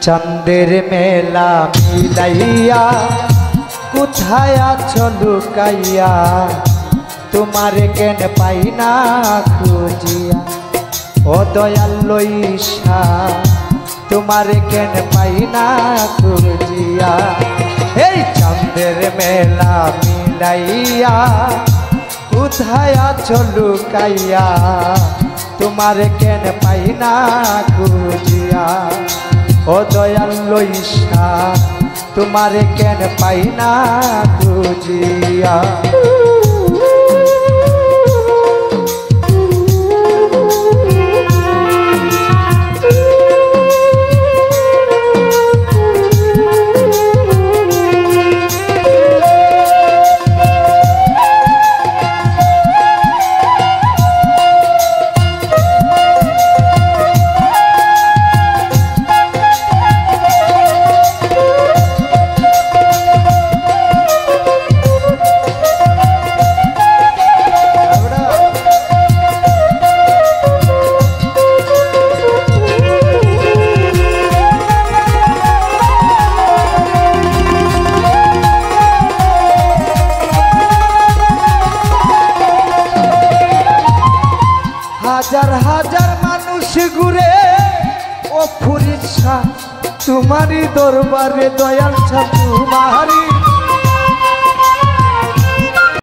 চাঁদের মেলা মিলাইয়া কোথায় আছো লুকাইয়া তোমারে কেন পাই না খুঁজিয়া ও দয়াল লইসা তোমারে কেন পাই না খুঁজিয়া এই চাঁদের মেলা মিলাইয়া কোথায় আছো লুকাইয়া তোমারে কেন পাই না খুঁজিয়া ও দয়াল লইসা তোমারে কেন পাই না খুঁজিয়া হাজার হাজার মানুষ ঘুরে ও ফুরিসা তোমারই দরবারে দয়াল ছা তোমারই